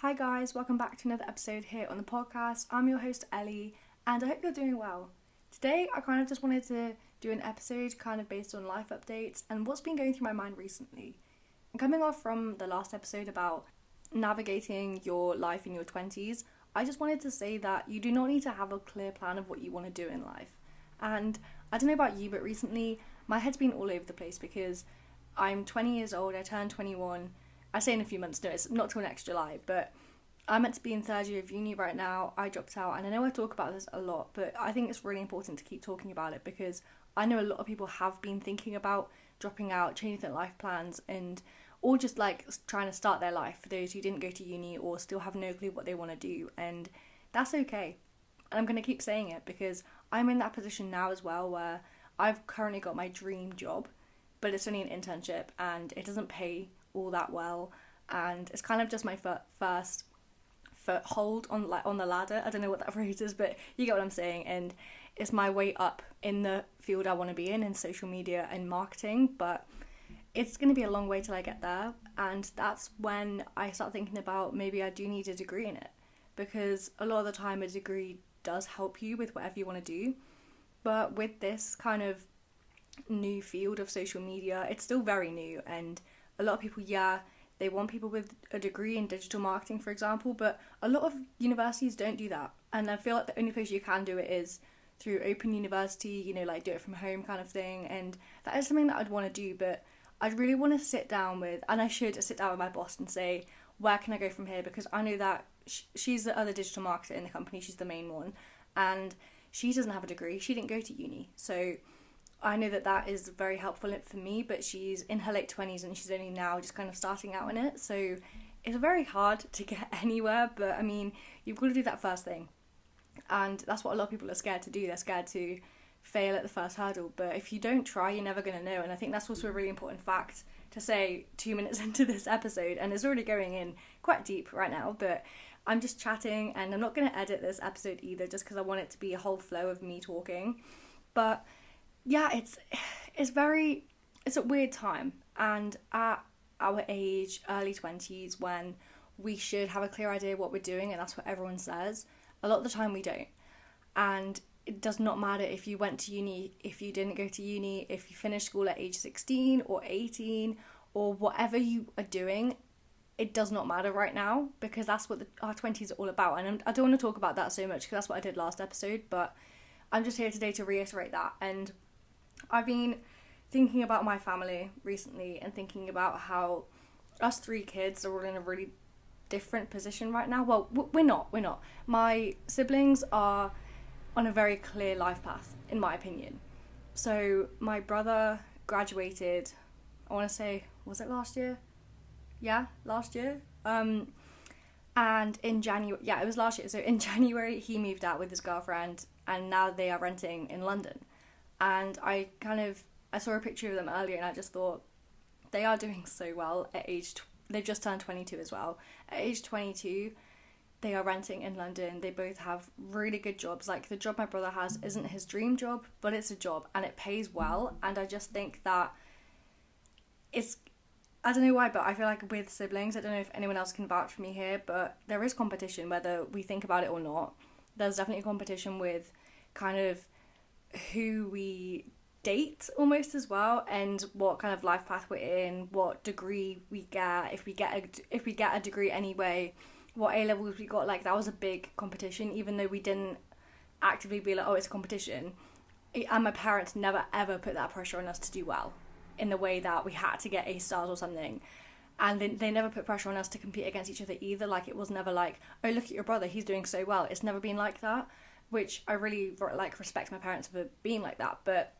Hi guys, welcome back to another episode here on the podcast. I'm your host Ellie and I hope you're doing well. Today I kind of just wanted to do an episode kind of based on life updates and what's been going through my mind recently. I'm coming off from the last episode about navigating your life in your 20s. I just wanted to say that you do not need to have a clear plan of what you want to do in life. And I don't know about you, but recently my head's been all over the place because I'm 20 years old, I turned 21. I say in a few months, no, it's not till next July, but I'm meant to be in third year of uni right now. I dropped out, and I know I talk about this a lot, but I think it's really important to keep talking about it because I know a lot of people have been thinking about dropping out, changing their life plans, and or just like trying to start their life for those who didn't go to uni or still have no clue what they want to do, and that's okay. And I'm going to keep saying it because I'm in that position now as well where I've currently got my dream job, but it's only an internship and it doesn't pay all that well, and it's kind of just my first foothold on the ladder. I don't know what that phrase is, but you get what I'm saying, and it's my way up in the field I want to be in social media and marketing, but it's going to be a long way till I get there, and that's when I start thinking about maybe I do need a degree in it, because a lot of the time a degree does help you with whatever you want to do, but with this kind of new field of social media, it's still very new, and a lot of people, they want people with a degree in digital marketing, for example, but a lot of universities don't do that. And I feel like the only place you can do it is through Open University, like do it from home kind of thing. And that is something that I'd want to do, but I'd really want to sit down with my boss and say, where can I go from here? Because I know that she's the other digital marketer in the company, she's the main one, and she doesn't have a degree, she didn't go to uni. So I know that is very helpful for me, but she's in her late 20s and she's only now just kind of starting out in it. So it's very hard to get anywhere, but I mean, you've got to do that first thing. And that's what a lot of people are scared to do. They're scared to fail at the first hurdle. But if you don't try, you're never going to know. And I think that's also a really important fact to say 2 minutes into this episode. And it's already going in quite deep right now, but I'm just chatting and I'm not going to edit this episode either just because I want it to be a whole flow of me talking. But yeah, it's a weird time, and at our age, early 20s, when we should have a clear idea what we're doing, and that's what everyone says, a lot of the time we don't. And it does not matter if you went to uni, if you didn't go to uni, if you finished school at age 16 or 18 or whatever you are doing, it does not matter right now, because that's what our 20s are all about. And I don't want to talk about that so much because that's what I did last episode, but I'm just here today to reiterate that. And I've been thinking about my family recently and thinking about how us three kids are all in a really different position right now. Well, we're not. My siblings are on a very clear life path, in my opinion. So my brother graduated, I want to say, was it last year? Yeah, last year. And in January, it was last year. So in January, he moved out with his girlfriend, and now they are renting in London. And I saw a picture of them earlier and I just thought they are doing so well at they've just turned 22 as well. At age 22, they are renting in London. They both have really good jobs. Like, the job my brother has isn't his dream job, but it's a job and it pays well. And I just think that I don't know why, but I feel like with siblings, I don't know if anyone else can vouch for me here, but there is competition, whether we think about it or not. There's definitely competition with kind of who we date almost as well, and what kind of life path we're in, what degree we get, if we get a degree anyway, what A levels we got. Like, that was a big competition, even though we didn't actively be like, oh, it's a competition. And my parents never ever put that pressure on us to do well in the way that we had to get A stars or something. And they never put pressure on us to compete against each other either. Like, it was never like, oh, look at your brother, he's doing so well. It's never been like that, which I really respect my parents for being like that. But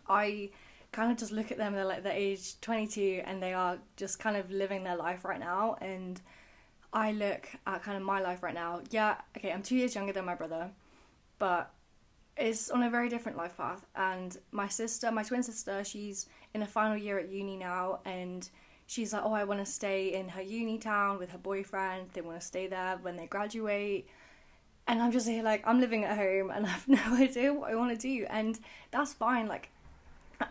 I kind of just look at them, they're age 22 and they are just kind of living their life right now, and I look at kind of my life right now. Yeah, okay, I'm 2 years younger than my brother, but it's on a very different life path. And my twin sister, she's in the final year at uni now, and she's like, oh, I want to stay in her uni town with her boyfriend, they want to stay there when they graduate. And I'm just here like, I'm living at home and I have no idea what I want to do. And that's fine. Like,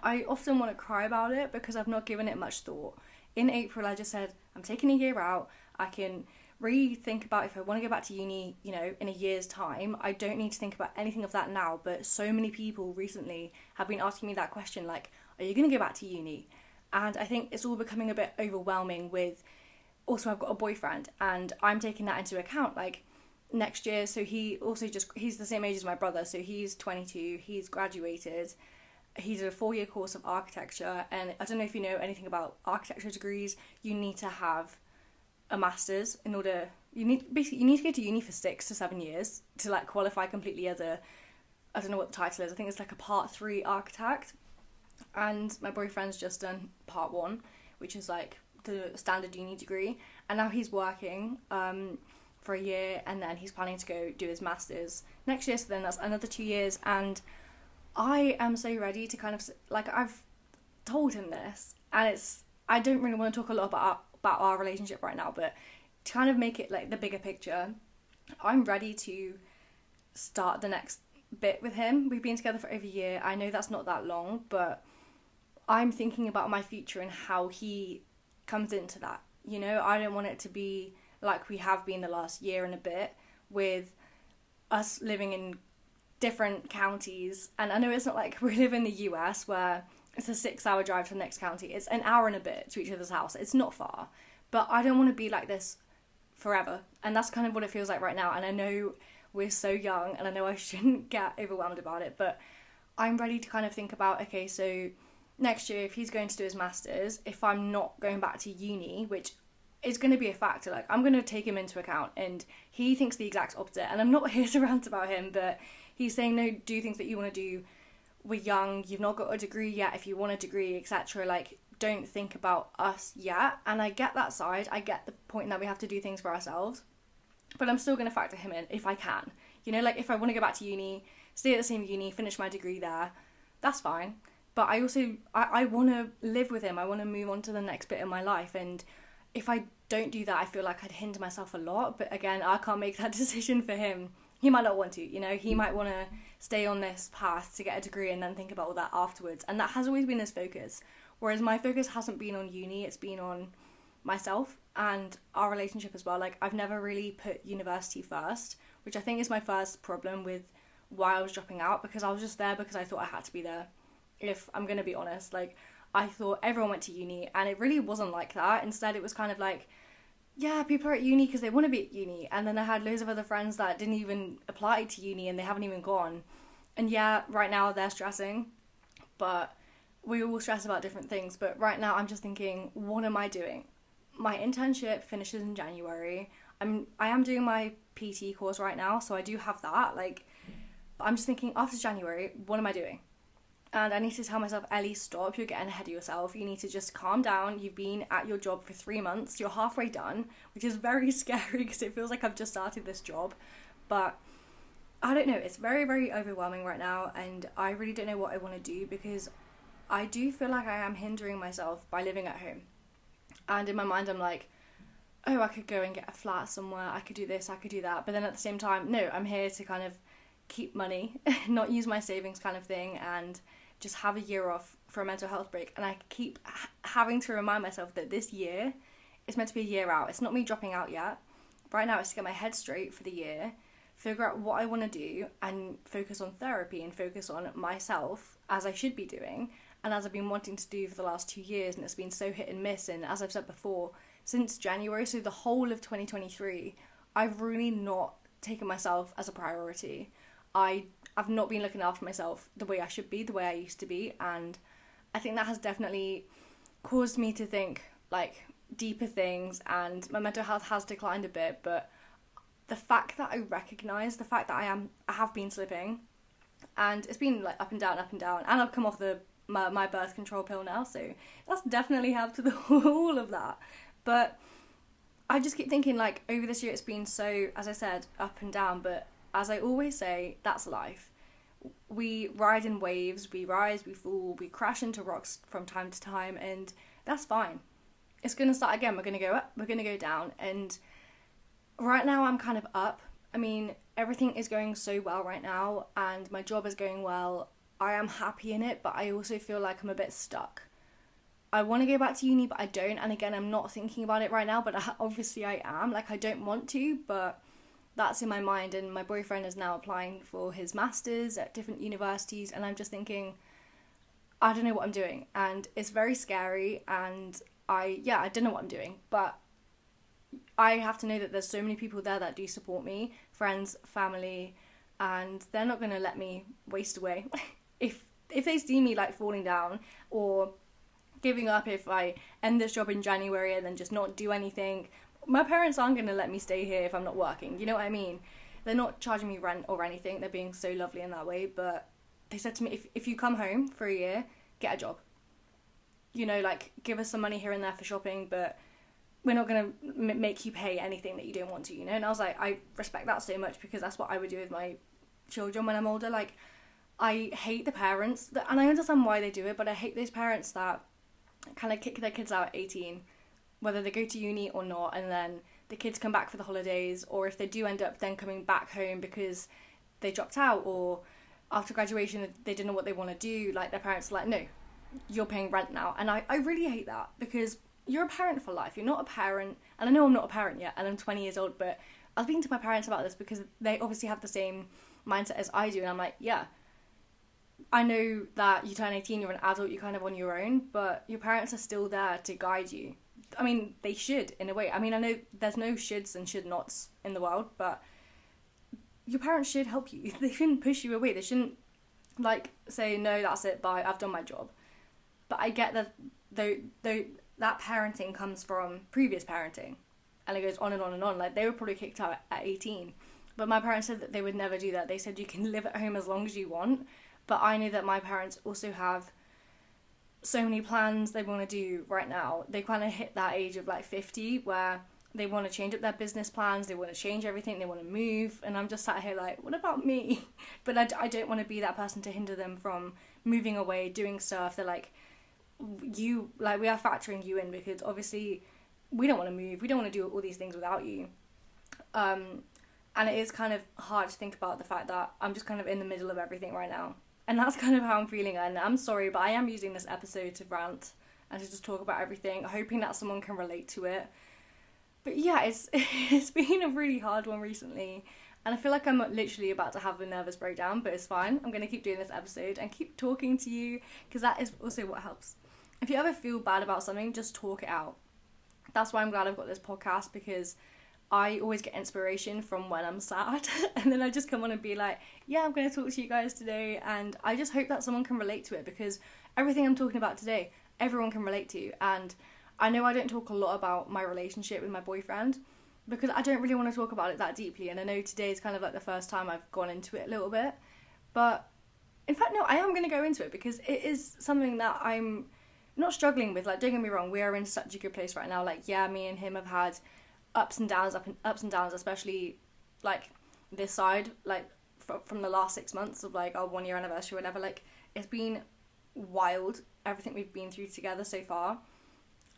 I often want to cry about it because I've not given it much thought. In April, I just said, I'm taking a year out. I can really think about if I want to go back to uni, you know, in a year's time. I don't need to think about anything of that now, but so many people recently have been asking me that question, like, are you going to go back to uni? And I think it's all becoming a bit overwhelming with, also I've got a boyfriend and I'm taking that into account, like, next year. So he's the same age as my brother, so he's 22, he's graduated, he did a 4-year course of architecture, and I don't know if you know anything about architecture degrees. You need to have a master's in order, you need to go to uni for 6 to 7 years to like qualify completely as a, I don't know what the title is, I think it's like a part 3 architect. And my boyfriend's just done part 1, which is like the standard uni degree, and now he's working for a year, and then he's planning to go do his master's next year, so then that's another 2 years. And I am so ready to kind of, like, I've told him this, and I don't really want to talk a lot about our relationship right now, but to kind of make it like the bigger picture, I'm ready to start the next bit with him. We've been together for over a year. I know that's not that long, but I'm thinking about my future and how he comes into that. You know, I don't want it to be like we have been the last year and a bit, with us living in different counties. And I know it's not like we live in the US where it's a 6-hour drive to the next county. It's an hour and a bit to each other's house. It's not far. But I don't want to be like this forever. And that's kind of what it feels like right now. And I know we're so young, and I know I shouldn't get overwhelmed about it, but I'm ready to kind of think about, okay, so next year, if he's going to do his master's, if I'm not going back to uni, which is going to be a factor, like, I'm going to take him into account, and he thinks the exact opposite. And I'm not here to rant about him, but he's saying, no, do things that you want to do. We're young, you've not got a degree yet. If you want a degree, etc., like, don't think about us yet. And I get that side. I get the point that we have to do things for ourselves, but I'm still going to factor him in if I can. You know, like, if I want to go back to uni, stay at the same uni, finish my degree there, that's fine. But I also, I want to live with him. I want to move on to the next bit of my life. And if I don't do that, I feel like I'd hinder myself a lot. But again, I can't make that decision for him. He might not want to, you know, he might want to stay on this path to get a degree and then think about all that afterwards. And that has always been his focus. Whereas my focus hasn't been on uni, it's been on myself and our relationship as well. Like, I've never really put university first, which I think is my first problem with why I was dropping out, because I was just there because I thought I had to be there. If I'm going to be honest, like, I thought everyone went to uni, and it really wasn't like that. Instead, it was kind of like, yeah, people are at uni because they want to be at uni. And then I had loads of other friends that didn't even apply to uni and they haven't even gone. And yeah, right now they're stressing, but we all stress about different things. But right now I'm just thinking, what am I doing? My internship finishes in January. I am doing my PT course right now, so I do have that. Like, I'm just thinking, after January, what am I doing? And I need to tell myself, Ellie, stop, you're getting ahead of yourself. You need to just calm down. You've been at your job for 3 months. You're halfway done, which is very scary because it feels like I've just started this job. But I don't know, it's very, very overwhelming right now, and I really don't know what I want to do, because I do feel like I am hindering myself by living at home. And in my mind, I'm like, oh, I could go and get a flat somewhere. I could do this, I could do that. But then at the same time, no, I'm here to kind of keep money, not use my savings kind of thing, and just have a year off for a mental health break. And I keep having to remind myself that this year is meant to be a year out. It's not me dropping out yet. Right now it's to get my head straight for the year, figure out what I want to do, and focus on therapy and focus on myself, as I should be doing, and as I've been wanting to do for the last 2 years, and it's been so hit and miss. And as I've said before, since January, so the whole of 2023, I've really not taken myself as a priority. I've not been looking after myself the way I should be, the way I used to be, and I think that has definitely caused me to think, like, deeper things, and my mental health has declined a bit. But the fact that I recognise, the fact that I have been slipping, and it's been like up and down, and I've come off my birth control pill now, so that's definitely helped with all of that. But I just keep thinking, like, over this year it's been so, as I said, up and down, but as I always say, that's life. We ride in waves, we rise, we fall, we crash into rocks from time to time, and that's fine. It's going to start again, we're going to go up, we're going to go down, and right now I'm kind of up. I mean, everything is going so well right now, and my job is going well. I am happy in it, but I also feel like I'm a bit stuck. I want to go back to uni, but I don't. And again, I'm not thinking about it right now, but obviously I am. Like, I don't want to, but that's in my mind. And my boyfriend is now applying for his masters at different universities, and I'm just thinking, I don't know what I'm doing, and it's very scary, and I don't know what I'm doing, but I have to know that there's so many people there that do support me, friends, family, and they're not going to let me waste away. if they see me like falling down or giving up, if I end this job in January and then just not do anything, my parents aren't going to let me stay here if I'm not working, you know what I mean? They're not charging me rent or anything, they're being so lovely in that way, but they said to me, if you come home for a year, get a job. You know, like, give us some money here and there for shopping, but we're not going to make you pay anything that you don't want to, you know? And I was like, I respect that so much, because that's what I would do with my children when I'm older. Like, I hate the parents, and I understand why they do it, but I hate those parents that kind of kick their kids out at 18, whether they go to uni or not, and then the kids come back for the holidays, or if they do end up then coming back home because they dropped out, or after graduation they didn't know what they want to do, like, their parents are like, no, you're paying rent now. And I really hate that, because you're a parent for life. You're not a parent, and I know I'm not a parent yet, and I'm 20 years old, but I was speaking to my parents about this because they obviously have the same mindset as I do, and I'm like, yeah, I know that you turn 18, you're an adult, you're kind of on your own, but your parents are still there to guide you. I mean, they should, in a way. I mean, I know there's no shoulds and should nots in the world, but your parents should help you. They shouldn't push you away. They shouldn't, like, say, no, that's it, bye, I've done my job. But I get that though that parenting comes from previous parenting, and it goes on and on and on. Like, they were probably kicked out at 18, but my parents said that they would never do that. They said you can live at home as long as you want, but I know that my parents also have so many plans they want to do right now. They kind of hit that age of like 50 where they want to change up their business plans, they want to change everything, they want to move, and I'm just sat here like, what about me? But I don't want to be that person to hinder them from moving away, doing stuff. They're like, we are factoring you in, because obviously we don't want to move, we don't want to do all these things without you. And it is kind of hard to think about the fact that I'm just kind of in the middle of everything right now. And that's kind of how I'm feeling, and I'm sorry, but I am using this episode to rant and to just talk about everything, hoping that someone can relate to it. But yeah, it's been a really hard one recently, and I feel like I'm literally about to have a nervous breakdown, but it's fine. I'm going to keep doing this episode and keep talking to you, because that is also what helps. If you ever feel bad about something, just talk it out. That's why I'm glad I've got this podcast, because I always get inspiration from when I'm sad, and then I just come on and be like, yeah, I'm going to talk to you guys today, and I just hope that someone can relate to it, because everything I'm talking about today, everyone can relate to. And I know I don't talk a lot about my relationship with my boyfriend, because I don't really want to talk about it that deeply, and I know today is kind of like the first time I've gone into it a little bit, but in fact, no, I am going to go into it, because it is something that I'm not struggling with. Like, don't get me wrong, we are in such a good place right now. Like, yeah, me and him have had ups and downs, especially like this side, like from the last 6 months of like our 1 year anniversary or whatever. Like, it's been wild, everything we've been through together so far.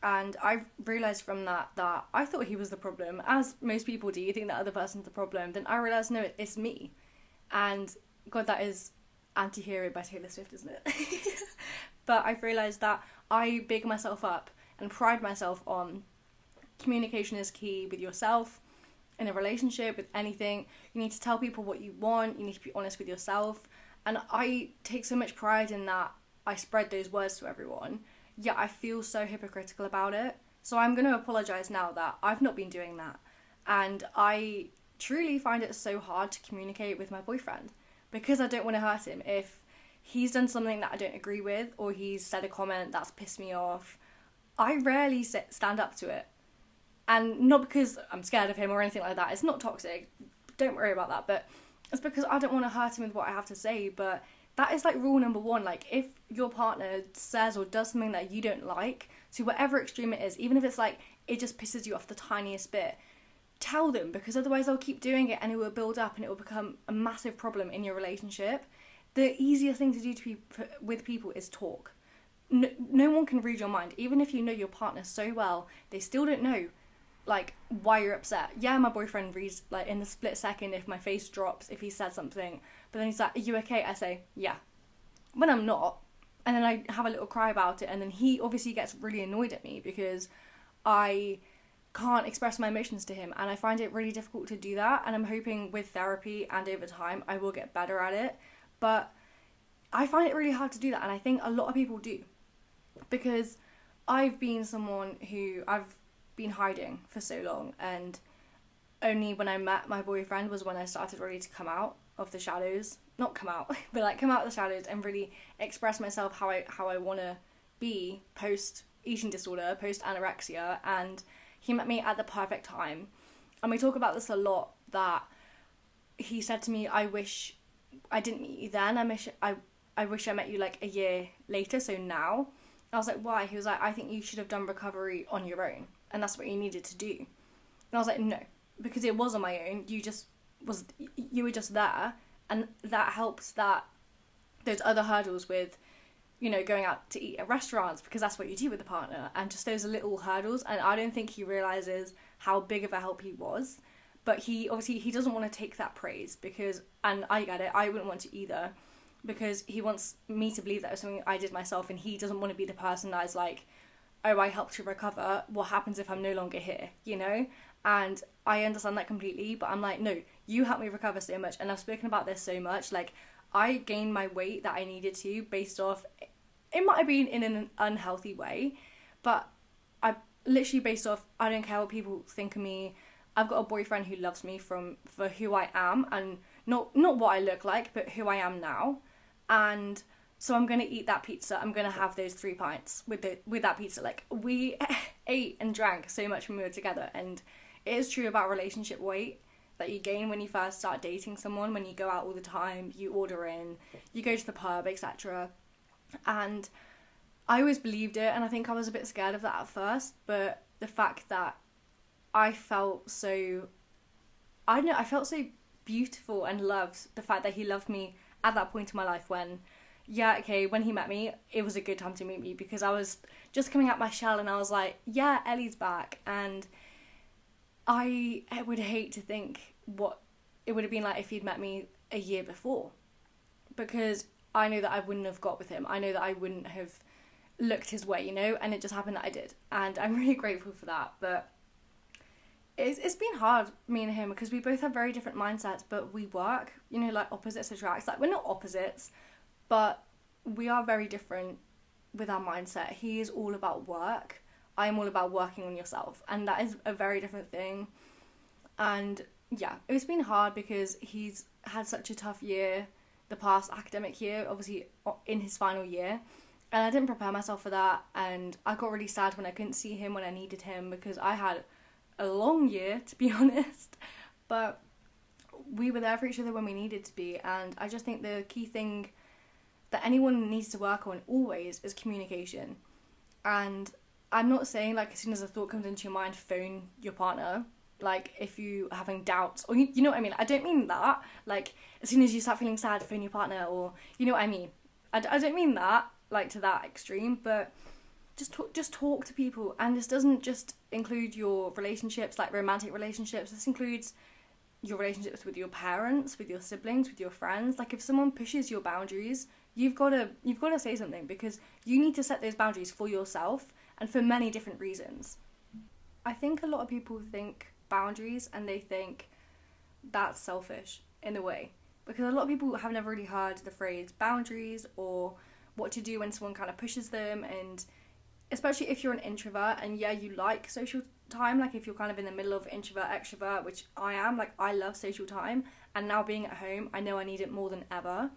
And I've realised from that I thought he was the problem, as most people do. You think that other person's the problem, then I realised, no, it's me. And God, that is Anti-Hero by Taylor Swift, isn't it? But I've realised that I big myself up and pride myself on communication is key with yourself, in a relationship, with anything. You need to tell people what you want, you need to be honest with yourself. And I take so much pride in that I spread those words to everyone, yet I feel so hypocritical about it. So I'm going to apologise now that I've not been doing that. And I truly find it so hard to communicate with my boyfriend, because I don't want to hurt him. If he's done something that I don't agree with, or he's said a comment that's pissed me off, I rarely stand up to it. And not because I'm scared of him or anything like that. It's not toxic. Don't worry about that. But it's because I don't want to hurt him with what I have to say. But that is like rule number one. Like, if your partner says or does something that you don't like, to whatever extreme it is, even if it's like it just pisses you off the tiniest bit, tell them, because otherwise they'll keep doing it and it will build up and it will become a massive problem in your relationship. The easiest thing to do with people is talk. No one can read your mind. Even if you know your partner so well, they still don't know like why you're upset. Yeah, my boyfriend reads like in the split second if my face drops, if he said something, but then he's like, are you okay? I say, yeah. When I'm not, and then I have a little cry about it, and then he obviously gets really annoyed at me because I can't express my emotions to him, and I find it really difficult to do that, and I'm hoping with therapy and over time I will get better at it, but I find it really hard to do that, and I think a lot of people do, because I've been someone who I've been hiding for so long, and only when I met my boyfriend was when I started really to come out of the shadows. Not come out, but like come out of the shadows and really express myself how I want to be post eating disorder, post anorexia. And he met me at the perfect time. And we talk about this a lot, that he said to me, I wish I didn't meet you then. I wish I met you like a year later, so now. I was like, why? He was like, I think you should have done recovery on your own, and that's what you needed to do. And I was like, no, because it was on my own. You were just there, and that helps that those other hurdles with, you know, going out to eat at restaurants, because that's what you do with a partner, and just those little hurdles. And I don't think he realizes how big of a help he was, but he doesn't want to take that praise, because, and I get it, I wouldn't want to either, because he wants me to believe that it was something I did myself, and he doesn't want to be the person that is like, oh, I helped you recover, what happens if I'm no longer here, you know? And I understand that completely, but I'm like, no, you helped me recover so much, and I've spoken about this so much, like, I gained my weight that I needed to based off, it might have been in an unhealthy way, but I literally based off, I don't care what people think of me, I've got a boyfriend who loves me for who I am, and not what I look like, but who I am now, and so I'm going to eat that pizza, I'm going to have those 3 pints with that pizza. Like, we ate and drank so much when we were together, and it is true about relationship weight that you gain when you first start dating someone, when you go out all the time, you order in, you go to the pub, etc. And I always believed it, and I think I was a bit scared of that at first, but the fact that I felt so, I don't know, I felt so beautiful and loved, the fact that he loved me at that point in my life when, yeah, okay, when he met me, it was a good time to meet me, because I was just coming out my shell, and I was like, yeah, Ellie's back, and I would hate to think what it would have been like if he'd met me a year before, because I know that I wouldn't have got with him. I know that I wouldn't have looked his way, you know, and it just happened that I did, and I'm really grateful for that. But it's been hard, me and him, because we both have very different mindsets, but we work, you know, like opposites attract. Like, we're not opposites, but we are very different with our mindset. He is all about work, I am all about working on yourself, and that is a very different thing. And yeah, it's been hard because he's had such a tough year, the past academic year, obviously in his final year, and I didn't prepare myself for that, and I got really sad when I couldn't see him when I needed him, because I had a long year, to be honest, but we were there for each other when we needed to be. And I just think the key thing that anyone needs to work on always is communication. And I'm not saying, like, as soon as a thought comes into your mind, phone your partner, like, if you are having doubts, or you know what I mean, I don't mean that, like, as soon as you start feeling sad, phone your partner, or, you know what I mean, I don't mean that, like, to that extreme, but just talk to people. And this doesn't just include your relationships, like romantic relationships, this includes your relationships with your parents, with your siblings, with your friends. Like, if someone pushes your boundaries, you've got to say something, because you need to set those boundaries for yourself, and for many different reasons. I think a lot of people think boundaries and they think that's selfish in a way, because a lot of people have never really heard the phrase boundaries, or what to do when someone kind of pushes them. And especially if you're an introvert and yeah, you like social time, like if you're kind of in the middle of introvert extrovert, which I am, like, I love social time, and now being at home, I know I need it more than ever.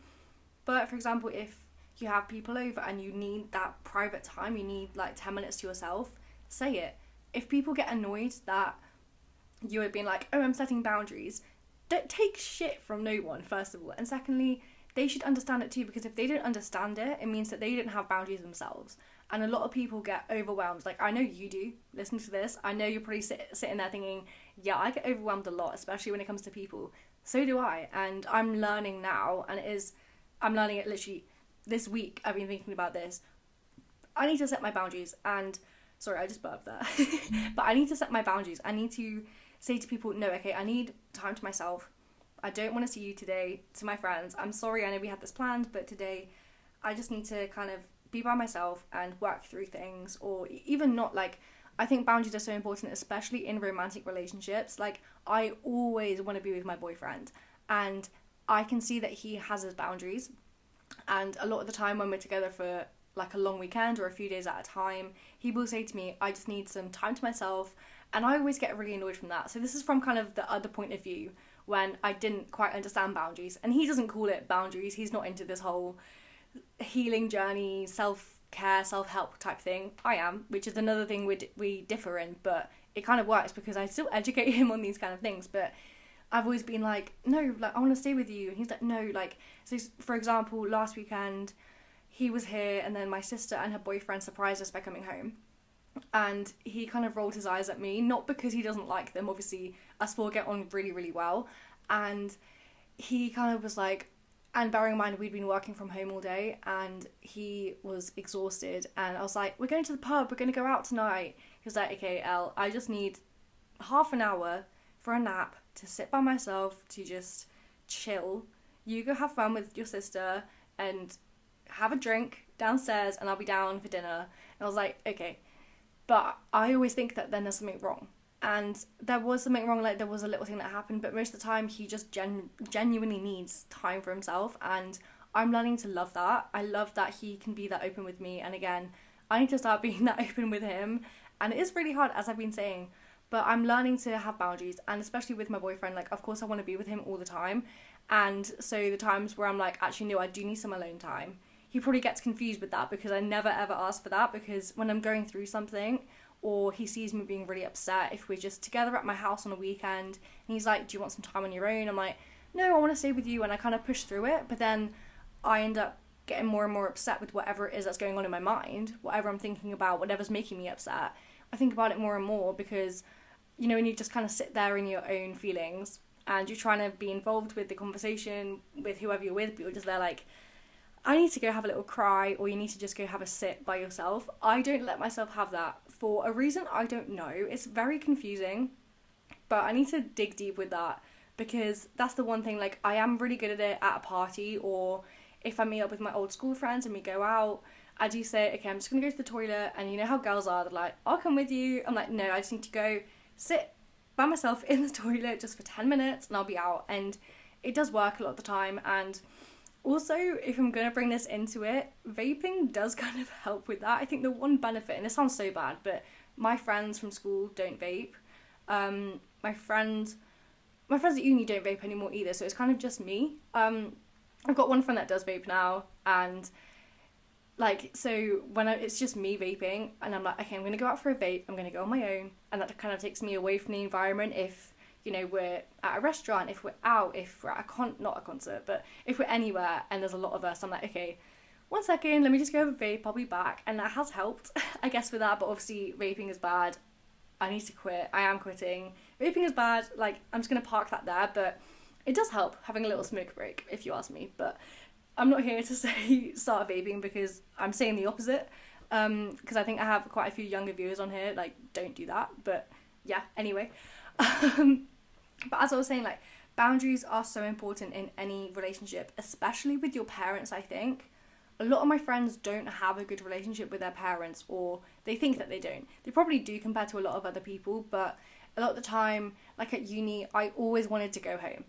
But for example, if you have people over and you need that private time, you need like 10 minutes to yourself, say it. If people get annoyed that you are being like, oh, I'm setting boundaries, don't take shit from no one, first of all. And secondly, they should understand it too, because if they don't understand it, it means that they don't have boundaries themselves. And a lot of people get overwhelmed. Like, I know you do, listen to this, I know you're probably sitting there thinking, yeah, I get overwhelmed a lot, especially when it comes to people. So do I, and I'm learning now, and I'm learning it literally this week. I've been thinking about this. I need to set my boundaries, and sorry, I just burped there. But I need to set my boundaries. I need to say to people, no, okay, I need time to myself. I don't want to see you today. To my friends, I'm sorry, I know we had this planned, but today I just need to kind of be by myself and work through things, or even not. Like, I think boundaries are so important, especially in romantic relationships. Like, I always want to be with my boyfriend, and I can see that he has his boundaries, and a lot of the time when we're together for like a long weekend or a few days at a time, he will say to me, I just need some time to myself, and I always get really annoyed from that. So this is from kind of the other point of view, when I didn't quite understand boundaries, and he doesn't call it boundaries. He's not into this whole healing journey, self-care, self-help type thing. I am, which is another thing we differ in, but it kind of works because I still educate him on these kind of things. But I've always been like, no, like, I want to stay with you, and he's like, no, like, so for example, last weekend he was here, and then my sister and her boyfriend surprised us by coming home, and he kind of rolled his eyes at me, not because he doesn't like them, obviously us four get on really, really well, and he kind of was like, and bearing in mind we'd been working from home all day and he was exhausted, and I was like, we're going to the pub, we're going to go out tonight. He was like, okay, Elle, I just need half an hour for a nap, to sit by myself, to just chill. You go have fun with your sister and have a drink downstairs, and I'll be down for dinner. And I was like, okay. But I always think that then there's something wrong. And there was something wrong, like there was a little thing that happened, but most of the time he just genuinely needs time for himself, and I'm learning to love that. I love that he can be that open with me, and again, I need to start being that open with him, and it is really hard, as I've been saying, but I'm learning to have boundaries, and especially with my boyfriend, like, of course I want to be with him all the time, and so the times where I'm like, actually no, I do need some alone time, he probably gets confused with that, because I never ever ask for that, because when I'm going through something, or he sees me being really upset, if we're just together at my house on a weekend, and he's like, do you want some time on your own? I'm like, no, I want to stay with you, and I kind of push through it, but then I end up getting more and more upset with whatever it is that's going on in my mind, whatever I'm thinking about, whatever's making me upset. I think about it more and more, because, you know, when you just kind of sit there in your own feelings, and you're trying to be involved with the conversation with whoever you're with, but you're just there like, I need to go have a little cry, or you need to just go have a sit by yourself. I don't let myself have that for a reason I don't know. It's very confusing, but I need to dig deep with that, because that's the one thing, like, I am really good at it at a party, or if I meet up with my old school friends and we go out, I do say, okay, I'm just going to go to the toilet, and you know how girls are, they're like, I'll come with you. I'm like, no, I just need to go sit by myself in the toilet just for 10 minutes and I'll be out, and it does work a lot of the time. And also, if I'm going to bring this into it, vaping does kind of help with that. I think the one benefit, and this sounds so bad, but my friends from school don't vape. My friends at uni don't vape anymore either, so it's kind of just me. I've got one friend that does vape now, and like, so when it's just me vaping, and I'm like, okay, I'm going to go out for a vape, I'm going to go on my own, and that kind of takes me away from the environment. If, you know, we're at a restaurant, if we're out, if we're at not a concert, but if we're anywhere and there's a lot of us, I'm like, okay, 1 second, let me just go have a vape, I'll be back. And that has helped, I guess, with that. But obviously vaping is bad. I need to quit. I am quitting. Vaping is bad. Like, I'm just going to park that there, but it does help having a little smoke break, if you ask me. But I'm not here to say start vaping, because I'm saying the opposite, because I think I have quite a few younger viewers on here, like, don't do that. But yeah, anyway. But as I was saying, like, boundaries are so important in any relationship, especially with your parents. I think a lot of my friends don't have a good relationship with their parents, or they think that they don't. They probably do compared to a lot of other people, but a lot of the time, like at uni, I always wanted to go home.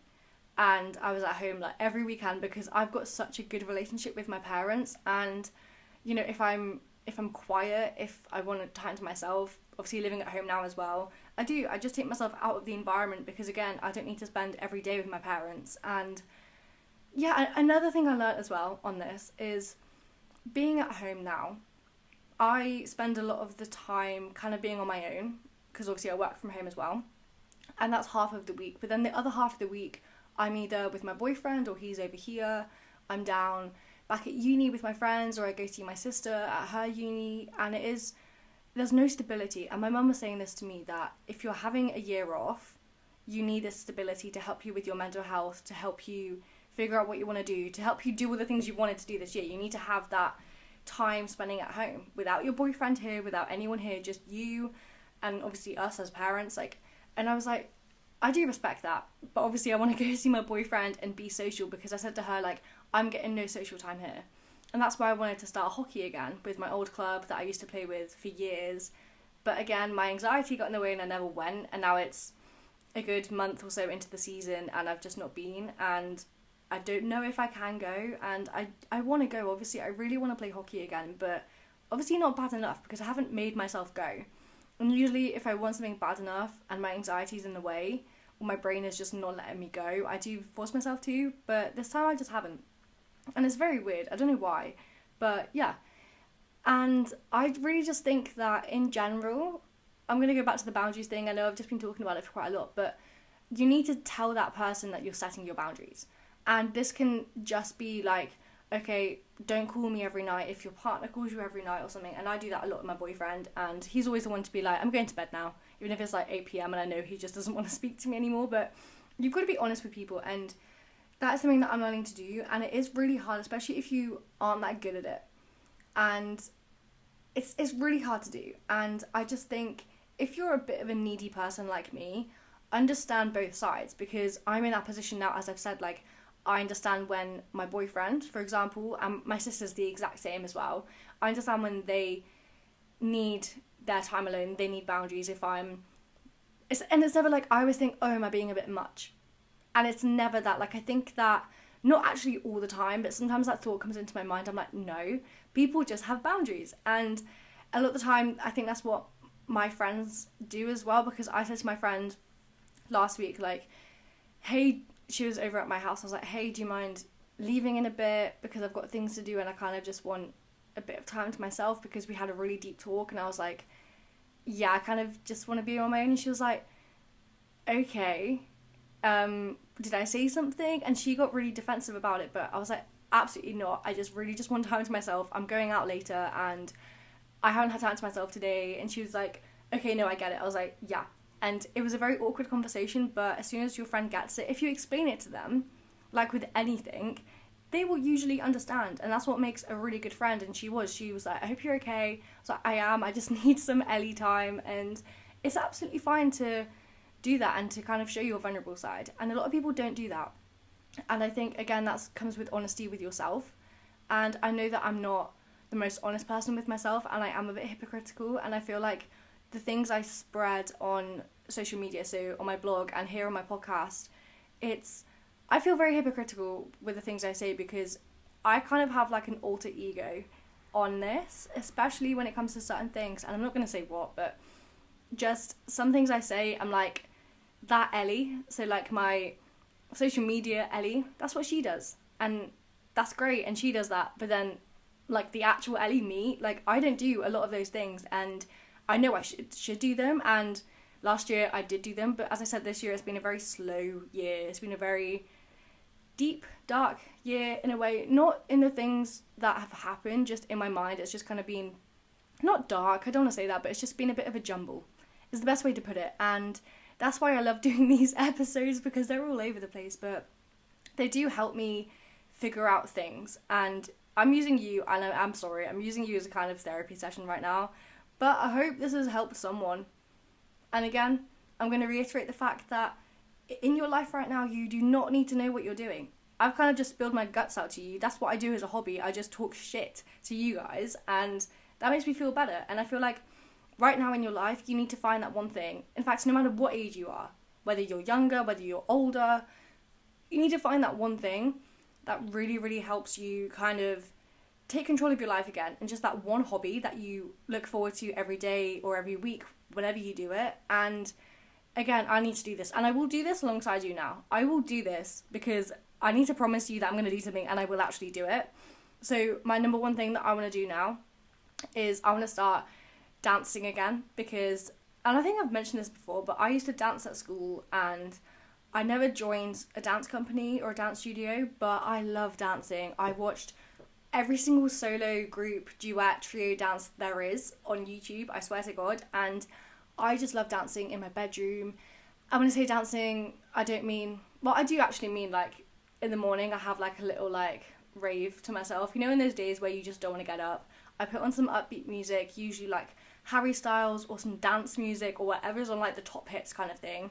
And I was at home like every weekend, because I've got such a good relationship with my parents. And, you know, if I'm quiet, if I want time to myself, obviously living at home now as well, I just take myself out of the environment, because again, I don't need to spend every day with my parents. And yeah, another thing I learned as well on this is being at home now, I spend a lot of the time kind of being on my own, because obviously I work from home as well, and that's half of the week. But then the other half of the week, I'm either with my boyfriend, or he's over here, I'm down back at uni with my friends, or I go see my sister at her uni, and there's no stability. And my mum was saying this to me, that if you're having a year off, you need this stability to help you with your mental health, to help you figure out what you want to do, to help you do all the things you wanted to do this year. You need to have that time spending at home without your boyfriend here, without anyone here, just you and obviously us as parents. Like, and I was like, I do respect that, but obviously I want to go see my boyfriend and be social, because I said to her, like, I'm getting no social time here. And that's why I wanted to start hockey again with my old club that I used to play with for years. But again, my anxiety got in the way and I never went. And now it's a good month or so into the season and I've just not been. And I don't know if I can go. And I want to go, obviously. I really want to play hockey again. But obviously not bad enough because I haven't made myself go. And usually if I want something bad enough and my anxiety's in the way, or my brain is just not letting me go, I do force myself to. But this time I just haven't. And it's very weird. I don't know why. But yeah. And I really just think that in general, I'm going to go back to the boundaries thing. I know I've just been talking about it for quite a lot. But you need to tell that person that you're setting your boundaries. And this can just be like, okay, don't call me every night if your partner calls you every night or something. And I do that a lot with my boyfriend. And he's always the one to be like, I'm going to bed now. Even if it's like 8 p.m. and I know he just doesn't want to speak to me anymore. But you've got to be honest with people. And that is something that I'm learning to do, and it is really hard, especially if you aren't that good at it. And it's really hard to do. And I just think if you're a bit of a needy person like me, understand both sides, because I'm in that position now, as I've said, like, I understand when my boyfriend, for example, and my sister's the exact same as well, I understand when they need their time alone, they need boundaries. And it's never like, I always think, oh, am I being a bit much? And it's never that. Like, I think that, not actually all the time, but sometimes that thought comes into my mind. I'm like, no, people just have boundaries. And a lot of the time, I think that's what my friends do as well, because I said to my friend last week, like, hey, she was over at my house. I was like, hey, do you mind leaving in a bit? Because I've got things to do and I kind of just want a bit of time to myself, because we had a really deep talk. And I was like, yeah, I kind of just want to be on my own. And she was like, okay. Did I say something? And she got really defensive about it, but I was like, absolutely not. I just really just want time to myself. I'm going out later and I haven't had time to myself today. And she was like, okay, no, I get it. I was like, yeah. And it was a very awkward conversation, but as soon as your friend gets it, if you explain it to them, like with anything, they will usually understand. And that's what makes a really good friend. And she was like, I hope you're okay. I was like, I am. I just need some Ellie time. And it's absolutely fine to do that and to kind of show your vulnerable side. And a lot of people don't do that. And I think, again, that comes with honesty with yourself. And I know that I'm not the most honest person with myself, and I am a bit hypocritical. And I feel like the things I spread on social media, so on my blog and here on my podcast, I feel very hypocritical with the things I say, because I kind of have like an alter ego on this, especially when it comes to certain things. And I'm not going to say what, but just some things I say, I'm like, that Ellie, so like my social media Ellie, that's what she does, and that's great, and she does that. But then like the actual Ellie me, like, I don't do a lot of those things, and I know I should do them. And last year I did do them, but as I said, this year it's been a very slow year. It's been a very deep, dark year in a way, not in the things that have happened, just in my mind. It's just kind of been, not dark, I don't want to say that, but it's just been a bit of a jumble, is the best way to put it. And that's why I love doing these episodes, because they're all over the place, but they do help me figure out things. And I'm using you, and I'm sorry, I'm using you as a kind of therapy session right now, but I hope this has helped someone. And again, I'm going to reiterate the fact that in your life right now, you do not need to know what you're doing. I've kind of just spilled my guts out to you. That's what I do as a hobby. I just talk shit to you guys, and that makes me feel better. And I feel like right now in your life, you need to find that one thing. In fact, no matter what age you are, whether you're younger, whether you're older, you need to find that one thing that really, really helps you kind of take control of your life again. And just that one hobby that you look forward to every day or every week, whenever you do it. And again, I need to do this. And I will do this alongside you now. I will do this because I need to promise you that I'm going to do something, and I will actually do it. So my number one thing that I want to do now is I want to start dancing again, because, and I think I've mentioned this before, but I used to dance at school, and I never joined a dance company or a dance studio, but I love dancing. I watched every single solo, group, duet, trio dance there is on YouTube, I swear to God, and I just love dancing in my bedroom. And when I say dancing, I don't mean, well, I do actually mean like in the morning I have like a little like rave to myself, you know, in those days where you just don't want to get up. I put on some upbeat music, usually like Harry Styles or some dance music or whatever's on like the top hits kind of thing.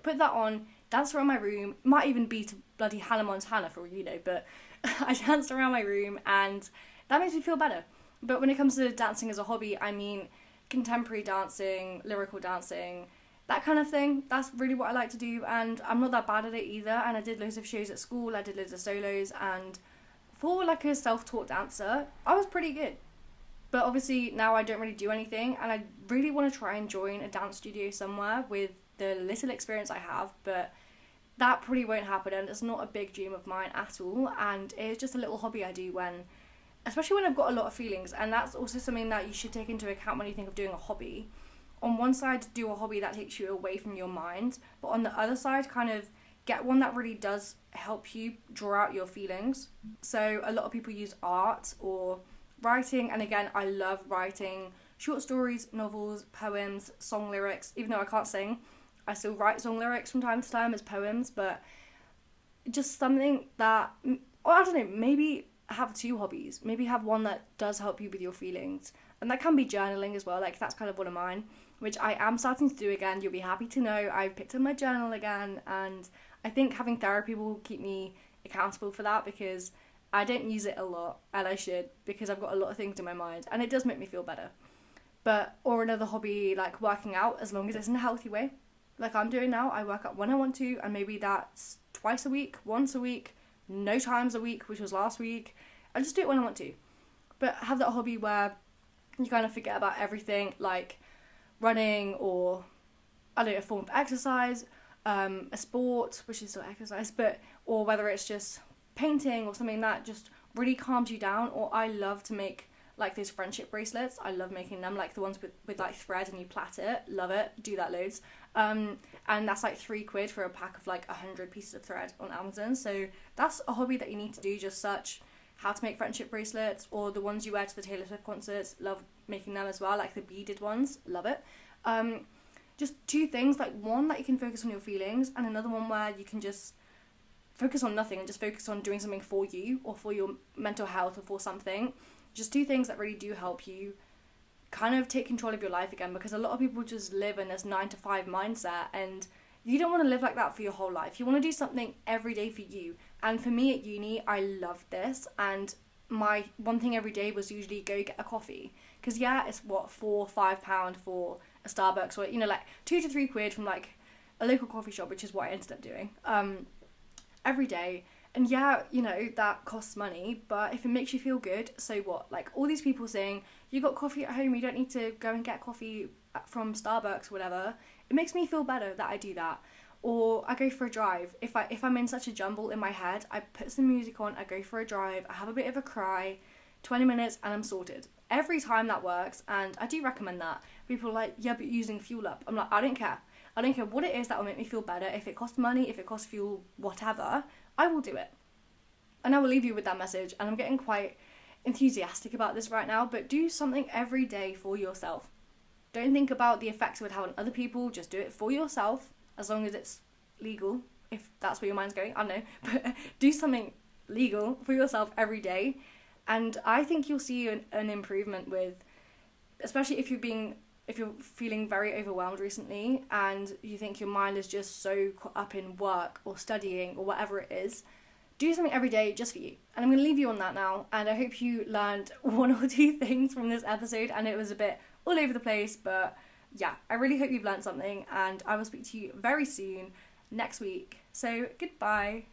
Put that on, dance around my room, might even be to bloody Hannah Montana for all you know, but I danced around my room, and that makes me feel better. But when it comes to dancing as a hobby, I mean contemporary dancing, lyrical dancing, that kind of thing. That's really what I like to do, and I'm not that bad at it either. And I did loads of shows at school, I did loads of solos, and for like a self-taught dancer, I was pretty good. But obviously now I don't really do anything, and I really want to try and join a dance studio somewhere with the little experience I have, but that probably won't happen, and it's not a big dream of mine at all, and it's just a little hobby I do especially when I've got a lot of feelings. And that's also something that you should take into account when you think of doing a hobby. On one side, do a hobby that takes you away from your mind, but on the other side, kind of get one that really does help you draw out your feelings. So a lot of people use art or writing, and again, I love writing short stories, novels, poems, song lyrics. Even though I can't sing, I still write song lyrics from time to time as poems, but just something that, or I don't know, maybe have two hobbies. Maybe have one that does help you with your feelings, and that can be journaling as well. Like, that's kind of one of mine, which I am starting to do again. You'll be happy to know I've picked up my journal again, and I think having therapy will keep me accountable for that, because I don't use it a lot, and I should, because I've got a lot of things in my mind, and it does make me feel better. But, or another hobby, like working out, as long as it's in a healthy way. Like I'm doing now, I work out when I want to, and maybe that's twice a week, once a week, no times a week, which was last week. I just do it when I want to. But have that hobby where you kind of forget about everything, like running, or I don't know, a form of exercise, a sport, which is still exercise, but, or whether it's just painting or something that just really calms you down. Or I love to make like those friendship bracelets. I love making them, like the ones with like thread and you plait it. Love it. Do that loads. And that's like £3 for a pack of like 100 pieces of thread on Amazon. So that's a hobby that you need to do. Just search how to make friendship bracelets, or the ones you wear to the Taylor Swift concerts. Love making them as well, like the beaded ones. Love it. Just two things, like one that you can focus on your feelings, and another one where you can just focus on nothing and just focus on doing something for you or for your mental health or for something. Just two things that really do help you kind of take control of your life again, because a lot of people just live in this 9-to-5 mindset, and you don't want to live like that for your whole life. You want to do something every day for you. And for me at uni, I loved this, and my one thing every day was usually go get a coffee, because yeah, it's what, £4-5 for a Starbucks, or, you know, like £2 to £3 from like a local coffee shop, which is what I ended up doing every day. And yeah, you know, that costs money, but if it makes you feel good, so what? Like, all these people saying, you got coffee at home, you don't need to go and get coffee from Starbucks or whatever. It makes me feel better that I do that. Or I go for a drive. If I'm in such a jumble in my head, I put some music on, I go for a drive, I have a bit of a cry, 20 minutes, and I'm sorted. Every time that works, and I do recommend that. People are like, yeah, but you're using fuel up. I'm like, I don't care. I don't care what it is that will make me feel better. If it costs money, if it costs fuel, whatever, I will do it. And I will leave you with that message. And I'm getting quite enthusiastic about this right now, but do something every day for yourself. Don't think about the effects it would have on other people. Just do it for yourself, as long as it's legal, if that's where your mind's going. I don't know. But do something legal for yourself every day. And I think you'll see an improvement with, especially if you're feeling very overwhelmed recently and you think your mind is just so caught up in work or studying or whatever it is. Do something every day just for you. And I'm going to leave you on that now. And I hope you learned one or two things from this episode. And it was a bit all over the place. But yeah, I really hope you've learned something. And I will speak to you very soon next week. So goodbye.